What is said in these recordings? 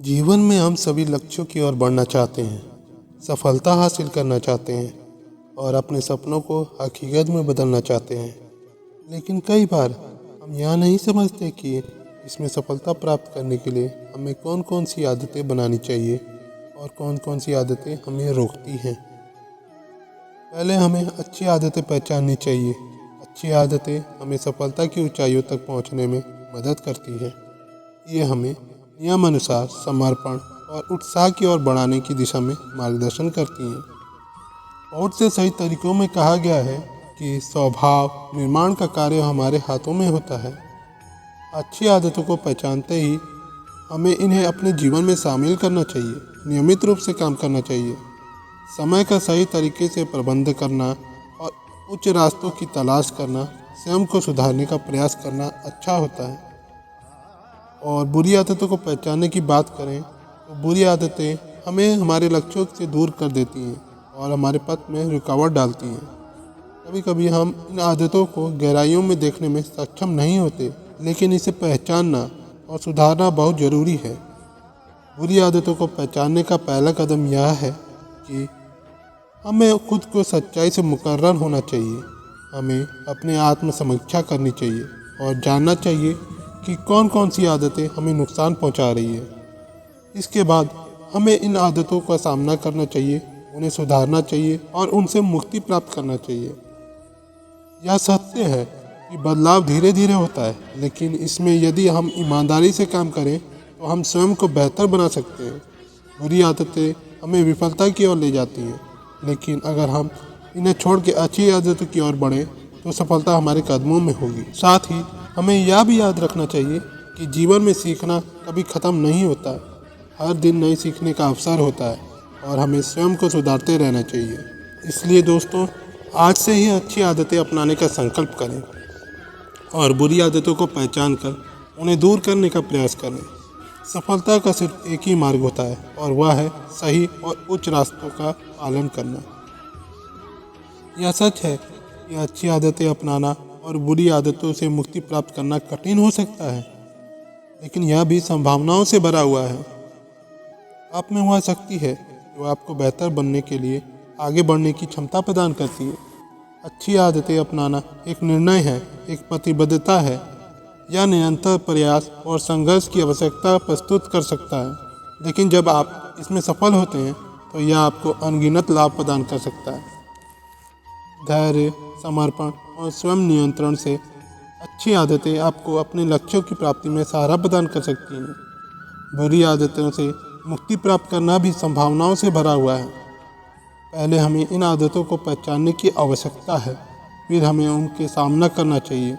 जीवन में हम सभी लक्ष्यों की ओर बढ़ना चाहते हैं, सफलता हासिल करना चाहते हैं और अपने सपनों को हकीकत में बदलना चाहते हैं। लेकिन कई बार हम यह नहीं समझते कि इसमें सफलता प्राप्त करने के लिए हमें कौन कौन सी आदतें बनानी चाहिए और कौन कौन सी आदतें हमें रोकती हैं। पहले हमें अच्छी आदतें पहचाननी चाहिए। अच्छी आदतें हमें सफलता की ऊंचाइयों तक पहुंचने में मदद करती हैं। ये हमें नियमानुसार समर्पण और उत्साह की ओर बढ़ाने की दिशा में मार्गदर्शन करती हैं। बहुत से सही तरीकों में कहा गया है कि स्वभाव निर्माण का कार्य हमारे हाथों में होता है। अच्छी आदतों को पहचानते ही हमें इन्हें अपने जीवन में शामिल करना चाहिए, नियमित रूप से काम करना चाहिए। समय का सही तरीके से प्रबंध करना और उच्च रास्तों की तलाश करना, स्वयं को सुधारने का प्रयास करना अच्छा होता है। और बुरी आदतों को पहचानने की बात करें तो बुरी आदतें हमें हमारे लक्ष्यों से दूर कर देती हैं और हमारे पथ में रुकावट डालती हैं। कभी कभी हम इन आदतों को गहराइयों में देखने में सक्षम नहीं होते, लेकिन इसे पहचानना और सुधारना बहुत ज़रूरी है। बुरी आदतों को पहचानने का पहला कदम यह है कि हमें खुद को सच्चाई से मुकर्रर होना चाहिए। हमें अपने आत्म समीक्षा करनी चाहिए और जानना चाहिए कि कौन कौन सी आदतें हमें नुकसान पहुंचा रही है। इसके बाद हमें इन आदतों का सामना करना चाहिए, उन्हें सुधारना चाहिए और उनसे मुक्ति प्राप्त करना चाहिए। यह सत्य है कि बदलाव धीरे धीरे होता है, लेकिन इसमें यदि हम ईमानदारी से काम करें तो हम स्वयं को बेहतर बना सकते हैं। बुरी आदतें हमें विफलता की ओर ले जाती हैं, लेकिन अगर हम इन्हें छोड़ के अच्छी आदतों की ओर बढ़ें तो सफलता हमारे कदमों में होगी। साथ ही हमें यह भी याद रखना चाहिए कि जीवन में सीखना कभी ख़त्म नहीं होता। हर दिन नई सीखने का अवसर होता है और हमें स्वयं को सुधारते रहना चाहिए। इसलिए दोस्तों, आज से ही अच्छी आदतें अपनाने का संकल्प करें और बुरी आदतों को पहचान कर उन्हें दूर करने का प्रयास करें। सफलता का सिर्फ एक ही मार्ग होता है और वह है सही और उच्च रास्तों का पालन करना। यह सच है कि अच्छी आदतें अपनाना और बुरी आदतों से मुक्ति प्राप्त करना कठिन हो सकता है, लेकिन यह भी संभावनाओं से भरा हुआ है। आप में वह शक्ति है जो आपको बेहतर बनने के लिए आगे बढ़ने की क्षमता प्रदान करती है। अच्छी आदतें अपनाना एक निर्णय है, एक प्रतिबद्धता है। यह निरंतर प्रयास और संघर्ष की आवश्यकता प्रस्तुत कर सकता है, लेकिन जब आप इसमें सफल होते हैं तो यह आपको अनगिनत लाभ प्रदान कर सकता है। धैर्य, समर्पण और स्वयं नियंत्रण से अच्छी आदतें आपको अपने लक्ष्यों की प्राप्ति में सहारा प्रदान कर सकती हैं। बुरी आदतों से मुक्ति प्राप्त करना भी संभावनाओं से भरा हुआ है। पहले हमें इन आदतों को पहचानने की आवश्यकता है, फिर हमें उनके सामना करना चाहिए।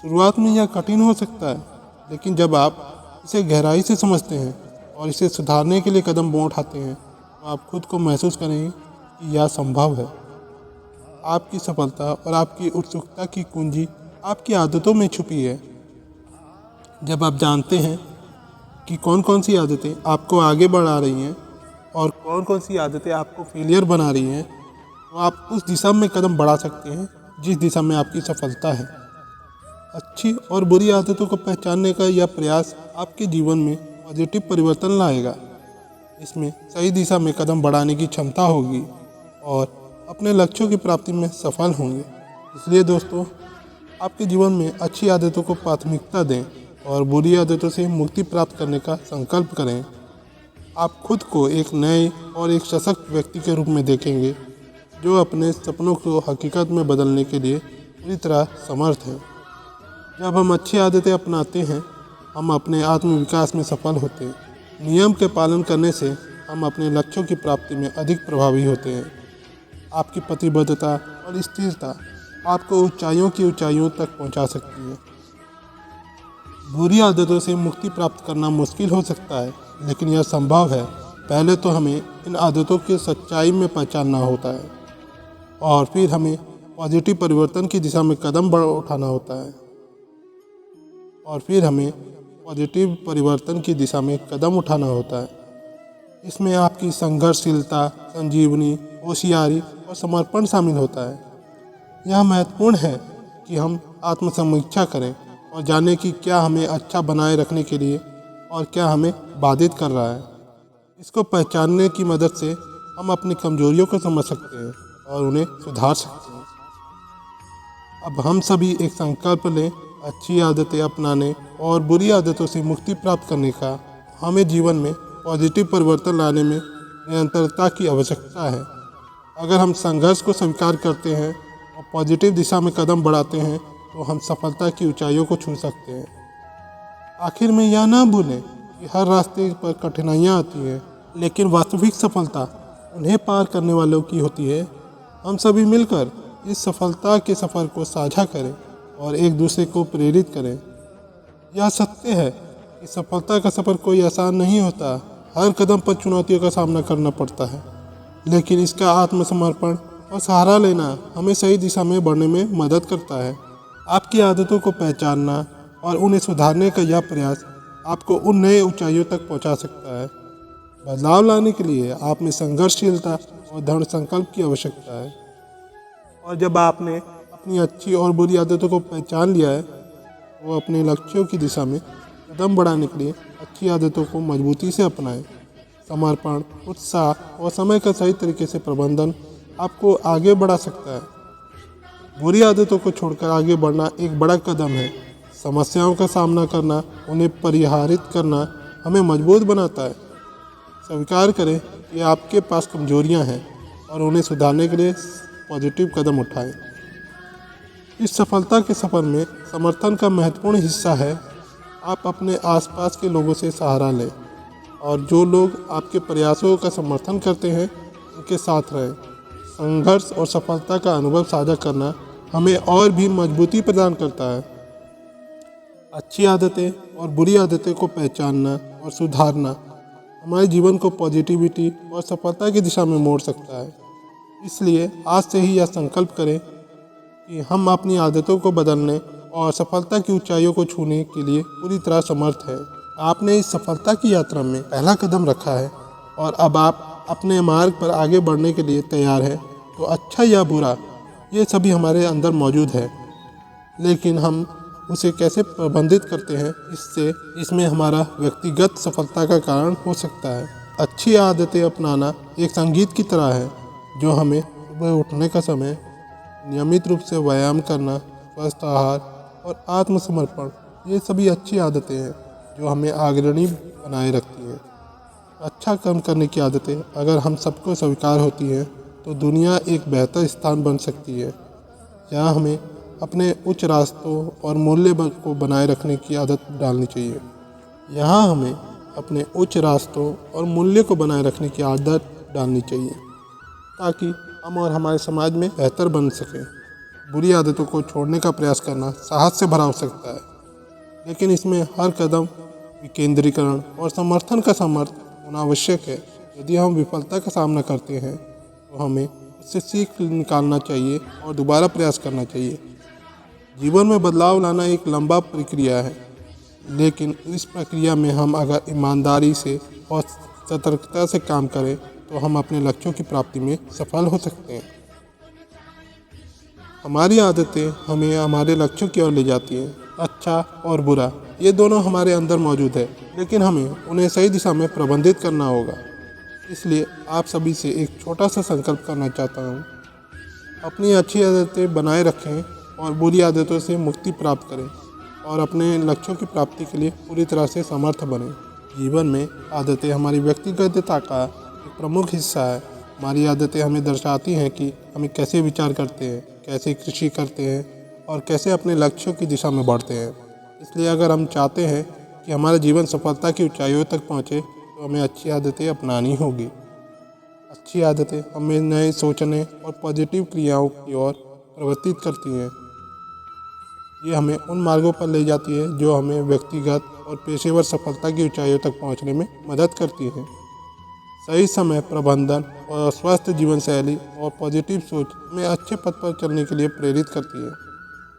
शुरुआत में यह कठिन हो सकता है, लेकिन जब आप इसे गहराई से समझते हैं और इसे सुधारने के लिए कदम उठाते हैं तो आप खुद को महसूस करेंगे कि यह संभव है। आपकी सफलता और आपकी उत्सुकता की कुंजी आपकी आदतों में छुपी है। जब आप जानते हैं कि कौन कौन सी आदतें आपको आगे बढ़ा रही हैं और कौन कौन सी आदतें आपको फेलियर बना रही हैं, तो आप उस दिशा में कदम बढ़ा सकते हैं जिस दिशा में आपकी सफलता है। अच्छी और बुरी आदतों को पहचानने का यह प्रयास आपके जीवन में पॉजिटिव परिवर्तन लाएगा। इसमें सही दिशा में कदम बढ़ाने की क्षमता होगी और अपने लक्ष्यों की प्राप्ति में सफल होंगे। इसलिए दोस्तों, आपके जीवन में अच्छी आदतों को प्राथमिकता दें और बुरी आदतों से मुक्ति प्राप्त करने का संकल्प करें। आप खुद को एक नए और एक सशक्त व्यक्ति के रूप में देखेंगे जो अपने सपनों को हकीकत में बदलने के लिए पूरी तरह समर्थ है। जब हम अच्छी आदतें अपनाते हैं, हम अपने आत्मविकास में सफल होते हैं। नियम के पालन करने से हम अपने लक्ष्यों की प्राप्ति में अधिक प्रभावी होते हैं। आपकी प्रतिबद्धता और स्थिरता आपको ऊंचाइयों की ऊंचाइयों तक पहुंचा सकती है। बुरी आदतों से मुक्ति प्राप्त करना मुश्किल हो सकता है, लेकिन यह संभव है। पहले तो हमें इन आदतों की सच्चाई में पहचानना होता है और फिर हमें पॉजिटिव परिवर्तन की दिशा में कदम उठाना होता है इसमें आपकी संघर्षशीलता, संजीवनी, होशियारी और समर्पण शामिल होता है। यह महत्वपूर्ण है कि हम आत्मसमीक्षा करें और जानें कि क्या हमें अच्छा बनाए रखने के लिए और क्या हमें बाधित कर रहा है। इसको पहचानने की मदद से हम अपनी कमजोरियों को समझ सकते हैं और उन्हें सुधार सकते हैं। अब हम सभी एक संकल्प लें, अच्छी आदतें अपनाने और बुरी आदतों से मुक्ति प्राप्त करने का। हमें जीवन में पॉजिटिव परिवर्तन लाने में निरंतरता की आवश्यकता है। अगर हम संघर्ष को स्वीकार करते हैं और पॉजिटिव दिशा में कदम बढ़ाते हैं तो हम सफलता की ऊंचाइयों को छू सकते हैं। आखिर में यह ना भूलें कि हर रास्ते पर कठिनाइयाँ आती हैं, लेकिन वास्तविक सफलता उन्हें पार करने वालों की होती है। हम सभी मिलकर इस सफलता के सफ़र को साझा करें और एक दूसरे को प्रेरित करें। यह सत्य है कि सफलता का सफ़र कोई आसान नहीं होता। हर कदम पर चुनौतियों का सामना करना पड़ता है, लेकिन इसका आत्मसमर्पण और सहारा लेना हमें सही दिशा में बढ़ने में मदद करता है। आपकी आदतों को पहचानना और उन्हें सुधारने का यह प्रयास आपको उन नए ऊंचाइयों तक पहुंचा सकता है। बदलाव लाने के लिए आप में संघर्षशीलता और दृढ़ संकल्प की आवश्यकता है। और जब आपने अपनी अच्छी और बुरी आदतों को पहचान लिया है तो अपने लक्ष्यों की दिशा में कदम बढ़ाने के लिए अच्छी आदतों को मजबूती से अपनाएं। समर्पण, उत्साह और समय का सही तरीके से प्रबंधन आपको आगे बढ़ा सकता है। बुरी आदतों को छोड़कर आगे बढ़ना एक बड़ा कदम है। समस्याओं का सामना करना, उन्हें परिहारित करना हमें मजबूत बनाता है। स्वीकार करें कि आपके पास कमजोरियां हैं और उन्हें सुधारने के लिए पॉजिटिव कदम उठाएं। इस सफलता के सफ़र में समर्थन का महत्वपूर्ण हिस्सा है। आप अपने आसपास के लोगों से सहारा लें और जो लोग आपके प्रयासों का समर्थन करते हैं उनके साथ रहें। संघर्ष और सफलता का अनुभव साझा करना हमें और भी मजबूती प्रदान करता है। अच्छी आदतें और बुरी आदतें को पहचानना और सुधारना हमारे जीवन को पॉजिटिविटी और सफलता की दिशा में मोड़ सकता है। इसलिए आज से ही यह संकल्प करें कि हम अपनी आदतों को बदलने और सफलता की ऊंचाइयों को छूने के लिए पूरी तरह समर्थ हैं। आपने इस सफलता की यात्रा में पहला कदम रखा है और अब आप अपने मार्ग पर आगे बढ़ने के लिए तैयार हैं। तो अच्छा या बुरा, ये सभी हमारे अंदर मौजूद है, लेकिन हम उसे कैसे प्रबंधित करते हैं इसमें हमारा व्यक्तिगत सफलता का कारण हो सकता है। अच्छी आदतें अपनाना एक संगीत की तरह है जो हमें सुबह उठने का समय, नियमित रूप से व्यायाम करना, स्वस्थ आहार और आत्मसमर्पण, ये सभी अच्छी आदतें हैं जो हमें अग्रणी बनाए रखती हैं। अच्छा काम करने की आदतें अगर हम सबको स्वीकार होती हैं तो दुनिया एक बेहतर स्थान बन सकती है। यहाँ हमें अपने उच्च रास्तों और मूल्य को बनाए रखने की आदत डालनी चाहिए। यहाँ हमें अपने उच्च रास्तों और मूल्य को बनाए रखने की आदत डालनी चाहिए ताकि हम और हमारे समाज में बेहतर बन सकें। बुरी आदतों को छोड़ने का प्रयास करना साहस से भरा हो सकता है, लेकिन इसमें हर कदम विकेंद्रीकरण और समर्थन का समर्थ होना आवश्यक है। यदि हम विफलता का सामना करते हैं तो हमें उससे सीख निकालना चाहिए और दोबारा प्रयास करना चाहिए। जीवन में बदलाव लाना एक लंबा प्रक्रिया है, लेकिन इस प्रक्रिया में हम अगर ईमानदारी से और सतर्कता से काम करें तो हम अपने लक्ष्यों की प्राप्ति में सफल हो सकते हैं। हमारी आदतें हमें हमारे लक्ष्यों की ओर ले जाती हैं। अच्छा और बुरा, ये दोनों हमारे अंदर मौजूद है, लेकिन हमें उन्हें सही दिशा में प्रबंधित करना होगा। इसलिए आप सभी से एक छोटा सा संकल्प करना चाहता हूँ। अपनी अच्छी आदतें बनाए रखें और बुरी आदतों से मुक्ति प्राप्त करें और अपने लक्ष्यों की प्राप्ति के लिए पूरी तरह से समर्थ बनें। जीवन में आदतें हमारी व्यक्तिगतता का एक प्रमुख हिस्सा है। हमारी आदतें हमें दर्शाती हैं कि हमें कैसे विचार करते हैं, कैसे कृषि करते हैं और कैसे अपने लक्ष्यों की दिशा में बढ़ते हैं। इसलिए अगर हम चाहते हैं कि हमारा जीवन सफलता की ऊंचाइयों तक पहुंचे तो हमें अच्छी आदतें अपनानी होगी। अच्छी आदतें हमें नए सोचने और पॉजिटिव क्रियाओं की ओर प्रवर्तित करती हैं। ये हमें उन मार्गों पर ले जाती है जो हमें व्यक्तिगत और पेशेवर सफलता की ऊंचाइयों तक पहुंचने में मदद करती हैं। सही समय प्रबंधन और स्वस्थ जीवन शैली और पॉजिटिव सोच हमें अच्छे पथ पर चलने के लिए प्रेरित करती है।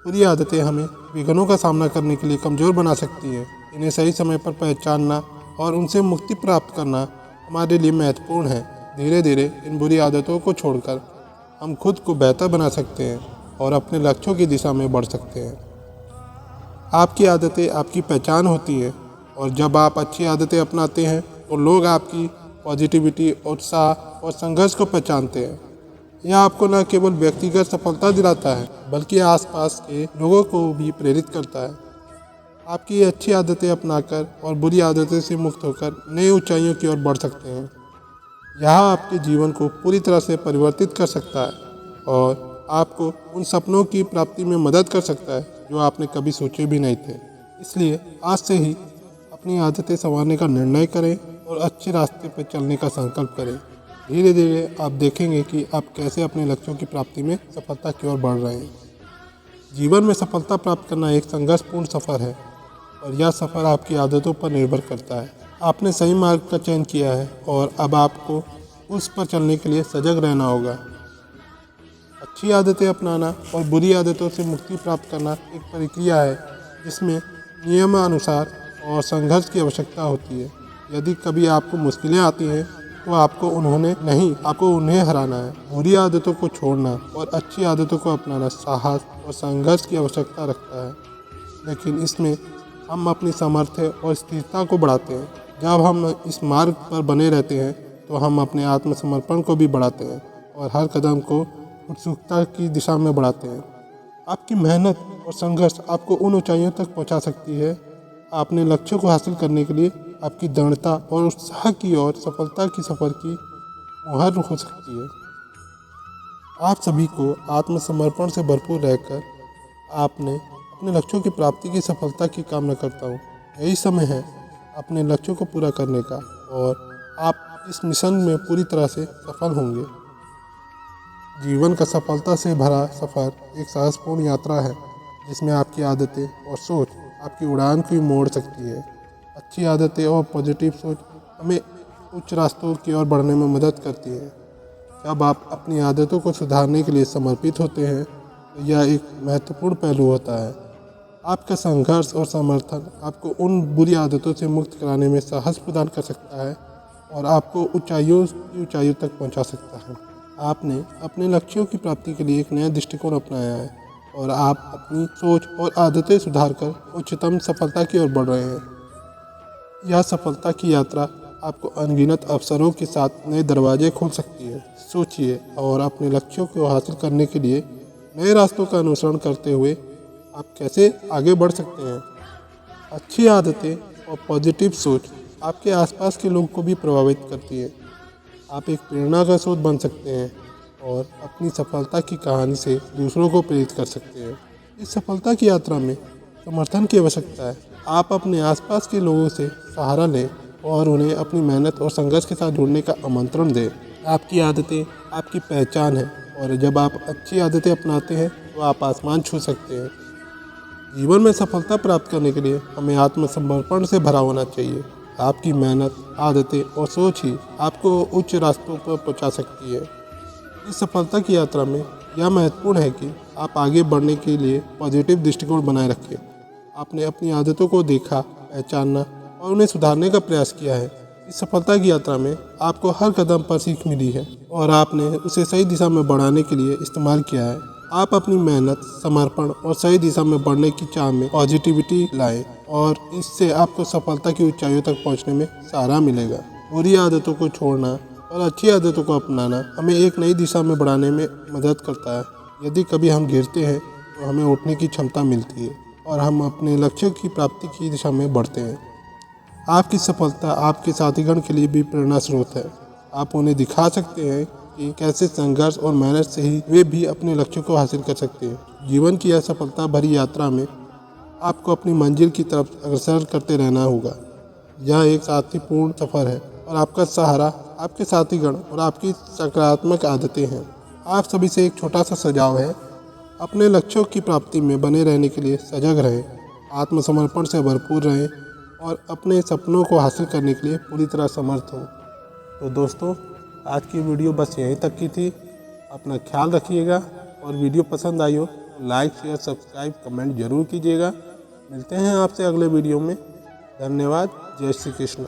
बुरी आदतें हमें विघ्नों का सामना करने के लिए कमज़ोर बना सकती हैं। इन्हें सही समय पर पहचानना और उनसे मुक्ति प्राप्त करना हमारे लिए महत्वपूर्ण है। धीरे धीरे इन बुरी आदतों को छोड़कर हम खुद को बेहतर बना सकते हैं और अपने लक्ष्यों की दिशा में बढ़ सकते हैं। आपकी आदतें आपकी पहचान होती हैं और जब आप अच्छी आदतें अपनाते हैं तो लोग आपकी पॉजिटिविटी, उत्साह और संघर्ष को पहचानते हैं। यह आपको न केवल व्यक्तिगत सफलता दिलाता है बल्कि आसपास के लोगों को भी प्रेरित करता है। आपकी ये अच्छी आदतें अपनाकर और बुरी आदतों से मुक्त होकर नई ऊंचाइयों की ओर बढ़ सकते हैं। यह आपके जीवन को पूरी तरह से परिवर्तित कर सकता है और आपको उन सपनों की प्राप्ति में मदद कर सकता है जो आपने कभी सोचे भी नहीं थे। इसलिए आज से ही अपनी आदतें संवारने का निर्णय करें और अच्छे रास्ते पर चलने का संकल्प करें। धीरे धीरे आप देखेंगे कि आप कैसे अपने लक्ष्यों की प्राप्ति में सफलता की ओर बढ़ रहे हैं। जीवन में सफलता प्राप्त करना एक संघर्षपूर्ण सफ़र है और यह सफ़र आपकी आदतों पर निर्भर करता है। आपने सही मार्ग का चयन किया है और अब आपको उस पर चलने के लिए सजग रहना होगा। अच्छी आदतें अपनाना और बुरी आदतों से मुक्ति प्राप्त करना एक प्रक्रिया है जिसमें नियमानुसार और संघर्ष की आवश्यकता होती है। यदि कभी आपको मुश्किलें आती हैं तो आपको उन्हें हराना है। बुरी आदतों को छोड़ना और अच्छी आदतों को अपनाना साहस और संघर्ष की आवश्यकता रखता है, लेकिन इसमें हम अपनी सामर्थ्य और स्थिरता को बढ़ाते हैं। जब हम इस मार्ग पर बने रहते हैं तो हम अपने आत्मसमर्पण को भी बढ़ाते हैं और हर कदम को उत्सुकता की दिशा में बढ़ाते हैं। आपकी मेहनत और संघर्ष आपको उन ऊंचाइयों तक पहुंचा सकती है। अपने लक्ष्यों को हासिल करने के लिए आपकी दृढ़ता और उत्साह की ओर सफलता की सफ़र की मुहर हो सकती है। आप सभी को आत्मसमर्पण से भरपूर रहकर अपने लक्ष्यों की प्राप्ति की सफलता की कामना करता हूँ। यही समय है अपने लक्ष्यों को पूरा करने का और आप इस मिशन में पूरी तरह से सफल होंगे। जीवन का सफलता से भरा सफ़र एक साहसपूर्ण यात्रा है जिसमें आपकी आदतें और सोच आपकी उड़ान को मोड़ सकती है। अच्छी आदतें और पॉजिटिव सोच हमें उच्च रास्तों की ओर बढ़ने में मदद करती है। जब आप अपनी आदतों को सुधारने के लिए समर्पित होते हैं तो यह एक महत्वपूर्ण पहलू होता है। आपका संघर्ष और समर्थन आपको उन बुरी आदतों से मुक्त कराने में साहस प्रदान कर सकता है और आपको ऊंचाइयों तक पहुंचा सकता है। आपने अपने लक्ष्यों की प्राप्ति के लिए एक नया दृष्टिकोण अपनाया है और आप अपनी सोच और आदतें सुधारकर उच्चतम सफलता की ओर बढ़ रहे हैं। यह सफलता की यात्रा आपको अनगिनत अवसरों के साथ नए दरवाजे खोल सकती है। सोचिए और अपने लक्ष्यों को हासिल करने के लिए नए रास्तों का अनुसरण करते हुए आप कैसे आगे बढ़ सकते हैं। अच्छी आदतें और पॉजिटिव सोच आपके आसपास के लोगों को भी प्रभावित करती है। आप एक प्रेरणा का स्रोत बन सकते हैं और अपनी सफलता की कहानी से दूसरों को प्रेरित कर सकते हैं। इस सफलता की यात्रा में समर्थन की आवश्यकता है। आप अपने आसपास के लोगों से सहारा लें और उन्हें अपनी मेहनत और संघर्ष के साथ जुड़ने का आमंत्रण दें। आपकी आदतें आपकी पहचान है और जब आप अच्छी आदतें अपनाते हैं तो आप आसमान छू सकते हैं। जीवन में सफलता प्राप्त करने के लिए हमें आत्मसमर्पण से भरा होना चाहिए। आपकी मेहनत, आदतें और सोच ही आपको उच्च रास्तों पर पहुंचा सकती है। इस सफलता की यात्रा में यह महत्वपूर्ण है कि आप आगे बढ़ने के लिए पॉजिटिव दृष्टिकोण बनाए रखें। आपने अपनी आदतों को देखा, पहचाना और उन्हें सुधारने का प्रयास किया है। इस सफलता की यात्रा में आपको हर कदम पर सीख मिली है और आपने उसे सही दिशा में बढ़ाने के लिए इस्तेमाल किया है। आप अपनी मेहनत, समर्पण और सही दिशा में बढ़ने की चाह में पॉजिटिविटी लाएं और इससे आपको सफलता की ऊंचाइयों तक पहुंचने में सहारा मिलेगा। बुरी आदतों को छोड़ना और अच्छी आदतों को अपनाना हमें एक नई दिशा में बढ़ाने में मदद करता है। यदि कभी हम गिरते हैं तो हमें उठने की क्षमता मिलती है और हम अपने लक्ष्य की प्राप्ति की दिशा में बढ़ते हैं। आपकी सफलता आपके साथीगण के लिए भी प्रेरणा स्रोत है। आप उन्हें दिखा सकते हैं कि कैसे संघर्ष और मेहनत से ही वे भी अपने लक्ष्यों को हासिल कर सकते हैं। जीवन की यह सफलता भरी यात्रा में आपको अपनी मंजिल की तरफ अग्रसर करते रहना होगा। यह एक साथीपूर्ण सफ़र है और आपका सहारा आपके साथीगण और आपकी सकारात्मक आदतें हैं। आप सभी से एक छोटा सा सुझाव है, अपने लक्ष्यों की प्राप्ति में बने रहने के लिए सजग रहें, आत्मसमर्पण से भरपूर रहें और अपने सपनों को हासिल करने के लिए पूरी तरह समर्थ हों। तो दोस्तों, आज की वीडियो बस यहीं तक की थी। अपना ख्याल रखिएगा और वीडियो पसंद आई हो तो लाइक, शेयर, सब्सक्राइब, कमेंट जरूर कीजिएगा। मिलते हैं आपसे अगले वीडियो में। धन्यवाद। जय श्री कृष्ण।